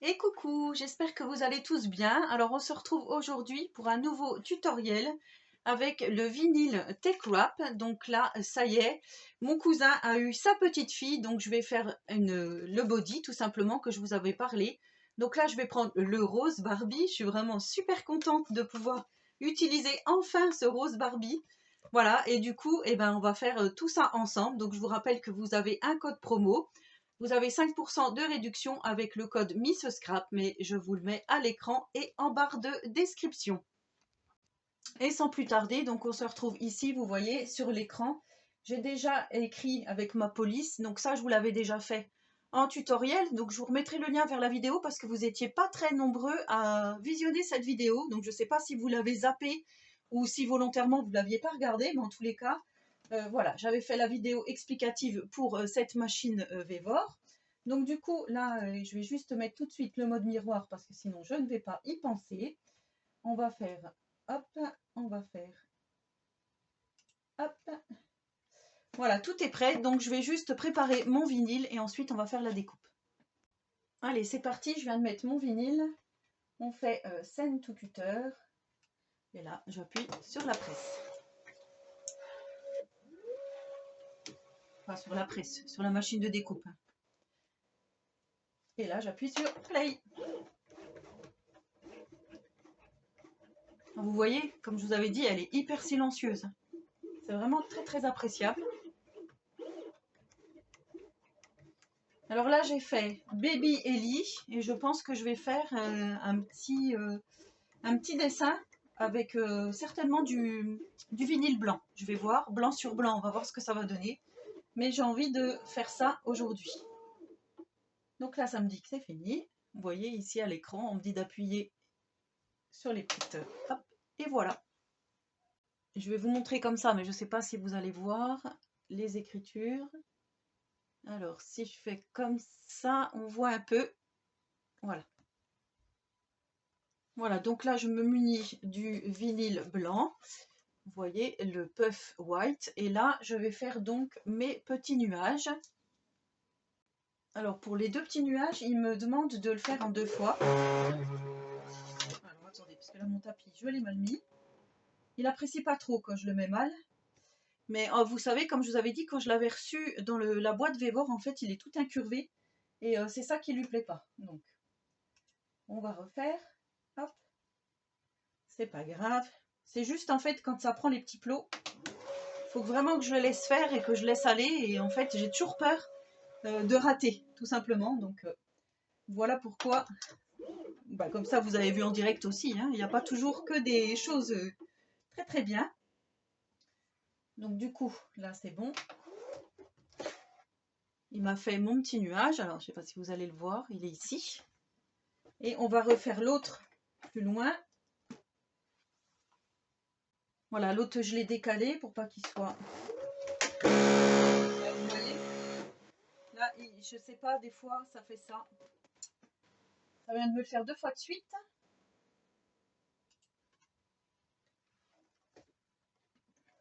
Et coucou, j'espère que vous allez tous bien. Alors on se retrouve aujourd'hui pour un nouveau tutoriel avec le vinyle Tech Wrap. Donc là, ça y est, mon cousin a eu sa petite fille, donc je vais faire le body tout simplement que je vous avais parlé. Donc là, je vais prendre le rose Barbie. Je suis vraiment super contente de pouvoir utiliser enfin ce rose Barbie. Voilà, et du coup, on va faire tout ça ensemble. Donc je vous rappelle que vous avez un code promo. Vous avez 5% de réduction avec le code MissScrap, mais je vous le mets à l'écran et en barre de description. Et sans plus tarder, donc on se retrouve ici, vous voyez, sur l'écran. J'ai déjà écrit avec ma police, donc ça, je vous l'avais déjà fait en tutoriel. Donc je vous remettrai le lien vers la vidéo parce que vous n'étiez pas très nombreux à visionner cette vidéo. Donc je ne sais pas si vous l'avez zappé ou si volontairement vous ne l'aviez pas regardé, mais en tous les cas, voilà, j'avais fait la vidéo explicative pour cette machine Vevor. Donc du coup, là, je vais juste mettre tout de suite le mode miroir parce que sinon je ne vais pas y penser. On va faire, hop, on va faire, hop. Voilà, tout est prêt. Donc je vais juste préparer mon vinyle et ensuite on va faire la découpe. Allez, c'est parti, je viens de mettre mon vinyle. On fait send to cutter. Et là, j'appuie sur la presse. Enfin, sur la presse, sur la machine de découpe. Et là, j'appuie sur play. Vous voyez, comme je vous avais dit, elle est hyper silencieuse. C'est vraiment très très appréciable. Alors là, j'ai fait Baby Ellie et je pense que je vais faire un petit dessin avec certainement du vinyle blanc. Je vais voir, blanc sur blanc, on va voir ce que ça va donner. Mais j'ai envie de faire ça aujourd'hui. Donc là, ça me dit que c'est fini. Vous voyez ici à l'écran, on me dit d'appuyer sur les petites... Hop, et voilà. Je vais vous montrer comme ça, mais je ne sais pas si vous allez voir les écritures. Alors, si je fais comme ça, on voit un peu. Voilà. Voilà, donc là, je me munis du vinyle blanc. Vous voyez, le puff white. Et là, je vais faire donc mes petits nuages. Alors, pour les deux petits nuages, il me demande de le faire en 2 fois. Alors, attendez, parce que là, mon tapis, je l'ai mal mis. Il n'apprécie pas trop quand je le mets mal. Mais vous savez, comme je vous avais dit, quand je l'avais reçu dans la boîte Vevor, en fait, il est tout incurvé. Et c'est ça qui lui plaît pas. Donc, on va refaire. Hop. C'est pas grave. C'est juste, en fait, quand ça prend les petits plots, il faut vraiment que je le laisse faire et que je laisse aller. Et en fait, j'ai toujours peur de rater, tout simplement. Donc, voilà pourquoi. Bah, comme ça, vous avez vu en direct aussi. Hein, il n'y a pas toujours que des choses très très bien. Donc, du coup, là, c'est bon. Il m'a fait mon petit nuage. Alors, je ne sais pas si vous allez le voir. Il est ici. Et on va refaire l'autre plus loin. Voilà, l'autre, je l'ai décalé pour pas qu'il soit... Là, vous voyez, là, je sais pas, des fois, ça fait ça. Ça vient de me le faire 2 fois de suite.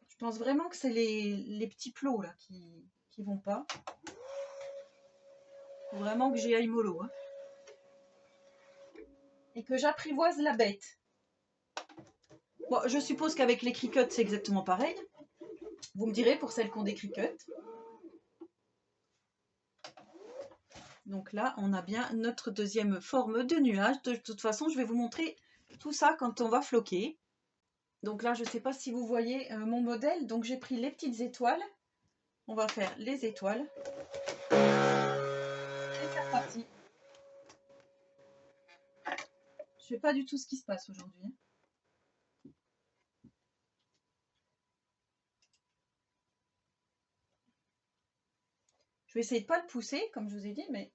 Je pense vraiment que c'est les petits plots là qui vont pas. Faut vraiment que j'y aille mollo. Hein. Et que j'apprivoise la bête. Bon, je suppose qu'avec les cricuts, c'est exactement pareil. Vous me direz pour celles qui ont des cricuts. Donc là, on a bien notre deuxième forme de nuage. De toute façon, je vais vous montrer tout ça quand on va floquer. Donc là, je ne sais pas si vous voyez mon modèle. Donc j'ai pris les petites étoiles. On va faire les étoiles. Et c'est reparti. Je ne sais pas du tout ce qui se passe aujourd'hui. Je vais essayer de ne pas le pousser, comme je vous ai dit, mais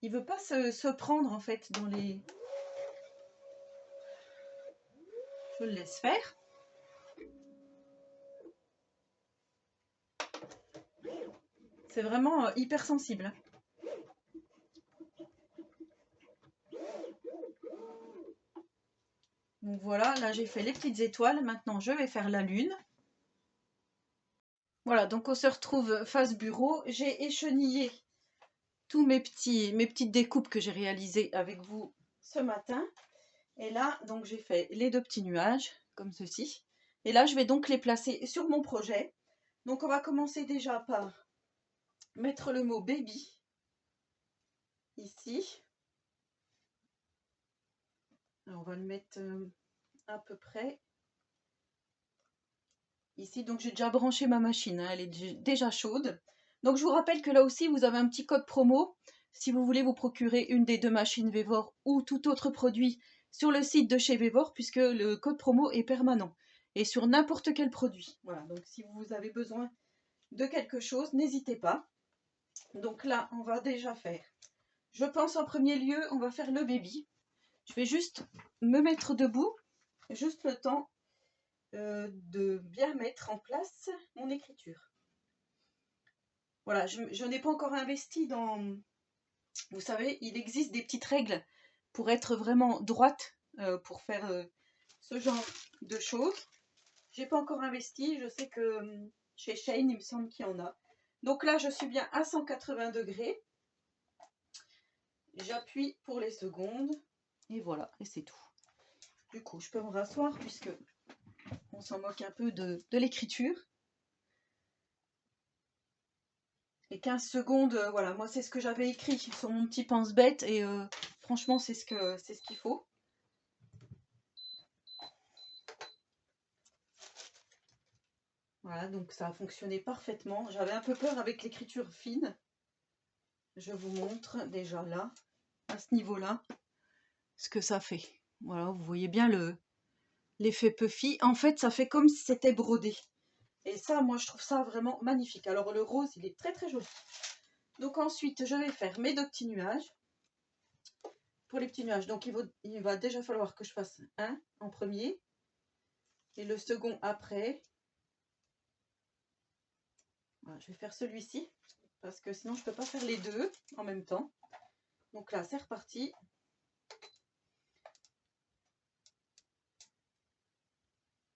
il ne veut pas se prendre en fait dans les... Je le laisse faire. C'est vraiment hyper sensible. Donc voilà, là j'ai fait les petites étoiles. Maintenant, je vais faire la lune. Voilà, donc on se retrouve face bureau. J'ai échenillé tous mes petites découpes que j'ai réalisées avec vous ce matin. Et là, donc j'ai fait les 2 petits nuages, comme ceci. Et là, je vais donc les placer sur mon projet. Donc on va commencer déjà par mettre le mot baby ici. Alors, on va le mettre à peu près ici. Donc j'ai déjà branché ma machine, hein, elle est déjà chaude. Donc je vous rappelle que là aussi, vous avez un petit code promo. Si vous voulez vous procurer une des 2 machines Vévor ou tout autre produit sur le site de chez Vévor, puisque le code promo est permanent. Et sur n'importe quel produit. Voilà, donc si vous avez besoin de quelque chose, n'hésitez pas. Donc là, on va déjà faire. Je pense en premier lieu, on va faire le baby. Je vais juste me mettre debout, juste le temps de bien mettre en place mon écriture. Voilà, je n'ai pas encore investi dans... Vous savez, il existe des petites règles pour être vraiment droite, pour faire ce genre de choses. J'ai pas encore investi, je sais que chez Shane, il me semble qu'il y en a. Donc là, je suis bien à 180 degrés. J'appuie pour les secondes. Et voilà, et c'est tout. Du coup, je peux me rasseoir puisque on s'en moque un peu de l'écriture. Et 15 secondes, voilà, moi c'est ce que j'avais écrit sur mon petit pense-bête et franchement c'est ce qu'il faut. Voilà, donc ça a fonctionné parfaitement. J'avais un peu peur avec l'écriture fine. Je vous montre déjà là, à ce niveau-là, ce que ça fait. Voilà, vous voyez bien l'effet puffy. En fait, ça fait comme si c'était brodé. Et ça, moi, je trouve ça vraiment magnifique. Alors, le rose, il est très, très joli. Donc, ensuite, je vais faire mes 2 petits nuages. Pour les petits nuages, donc, il va déjà falloir que je fasse un en premier. Et le second après. Voilà, je vais faire celui-ci. Parce que sinon, je ne peux pas faire les 2 en même temps. Donc là, c'est reparti.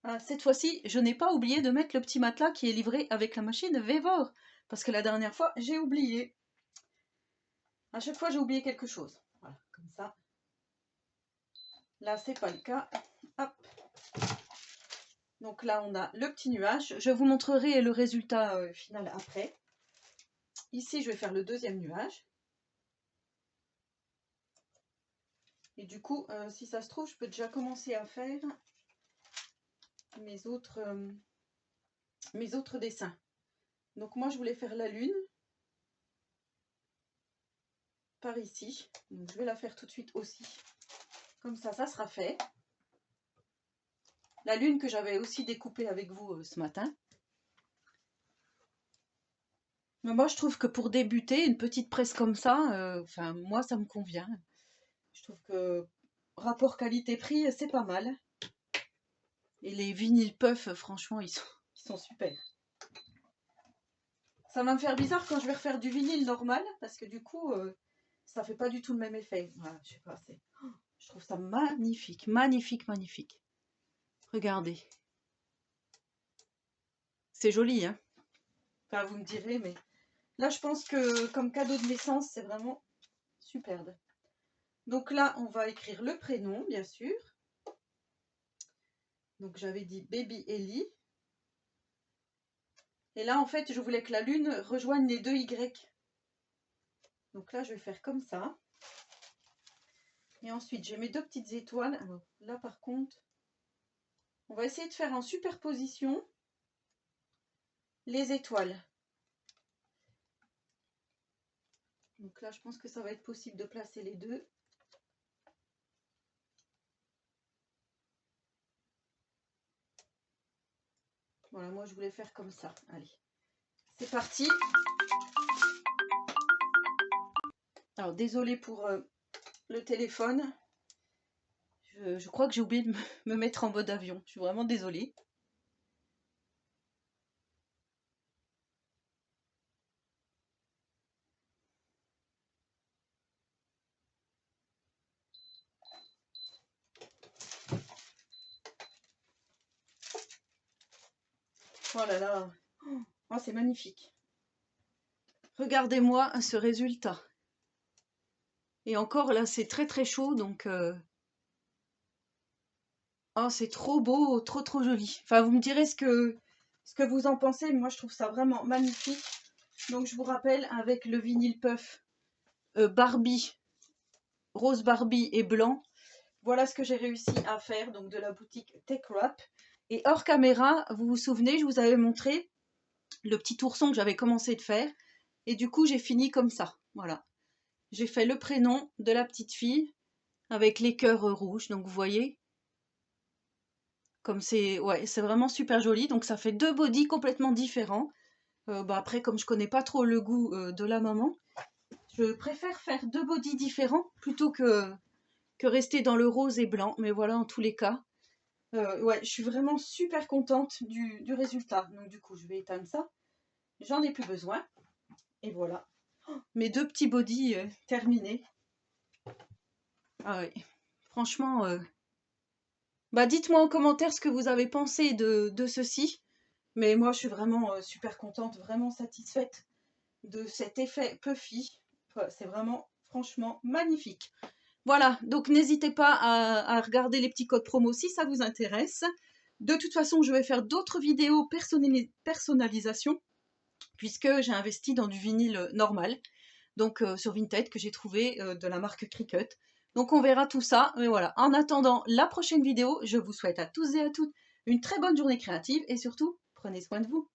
Ah, cette fois-ci, je n'ai pas oublié de mettre le petit matelas qui est livré avec la machine Vévor. Parce que la dernière fois, j'ai oublié. À chaque fois, j'ai oublié quelque chose. Voilà, comme ça. Là, c'est pas le cas. Hop. Donc là, on a le petit nuage. Je vous montrerai le résultat final après. Ici, je vais faire le 2e nuage. Et du coup, si ça se trouve, je peux déjà commencer à faire mes autres dessins. Donc moi, je voulais faire la lune par ici. Donc je vais la faire tout de suite aussi. Comme ça sera fait. La lune que j'avais aussi découpée avec vous ce matin. Mais moi, je trouve que pour débuter, une petite presse comme ça, enfin, moi, ça me convient. Je trouve que rapport qualité-prix, c'est pas mal. Et les vinyles puff, franchement, ils sont super. Ça va me faire bizarre quand je vais refaire du vinyle normal, parce que du coup, ça fait pas du tout le même effet. Voilà, je sais pas, je trouve ça magnifique, magnifique, magnifique. Regardez. C'est joli, hein? Enfin, vous me direz, mais là, je pense que comme cadeau de naissance, c'est vraiment superbe. Donc là, on va écrire le prénom, bien sûr. Donc j'avais dit Baby Ellie. Et là, en fait, je voulais que la lune rejoigne les 2 Y. Donc là, je vais faire comme ça. Et ensuite, j'ai mes 2 petites étoiles. Alors là, par contre, on va essayer de faire en superposition les étoiles. Donc là, je pense que ça va être possible de placer les 2. Voilà, moi, je voulais faire comme ça. Allez, c'est parti. Alors, désolée pour le téléphone. Je crois que j'ai oublié de me mettre en mode avion. Je suis vraiment désolée. Oh là là. Oh, c'est magnifique. Regardez-moi ce résultat. Et encore là, c'est très très chaud, donc oh, c'est trop beau, trop joli. Enfin, vous me direz ce que vous en pensez. Moi, je trouve ça vraiment magnifique. Donc, je vous rappelle, avec le vinyle puff Barbie, rose Barbie et blanc, voilà ce que j'ai réussi à faire, donc de la boutique Tech Wrap. Et hors caméra, vous vous souvenez, je vous avais montré le petit ourson que j'avais commencé de faire. Et du coup, j'ai fini comme ça. Voilà. J'ai fait le prénom de la petite fille avec les cœurs rouges. Donc, vous voyez, comme c'est ouais, c'est vraiment super joli. Donc, ça fait deux bodys complètement différents. Après, comme je connais pas trop le goût de la maman, je préfère faire deux bodys différents plutôt que rester dans le rose et blanc. Mais voilà, en tous les cas, ouais, je suis vraiment super contente du résultat. Donc, du coup, je vais éteindre ça. J'en ai plus besoin. Et voilà. Mes deux petits bodys terminés. Ah ouais. Franchement, dites-moi en commentaire ce que vous avez pensé de ceci. Mais moi, je suis vraiment super contente, vraiment satisfaite de cet effet puffy. Enfin, c'est vraiment, franchement, magnifique. Voilà, donc n'hésitez pas à regarder les petits codes promo si ça vous intéresse. De toute façon, je vais faire d'autres vidéos personnalisation, puisque j'ai investi dans du vinyle normal, donc sur Vinted, que j'ai trouvé de la marque Cricut. Donc on verra tout ça, mais voilà. En attendant la prochaine vidéo, je vous souhaite à tous et à toutes une très bonne journée créative, et surtout, prenez soin de vous.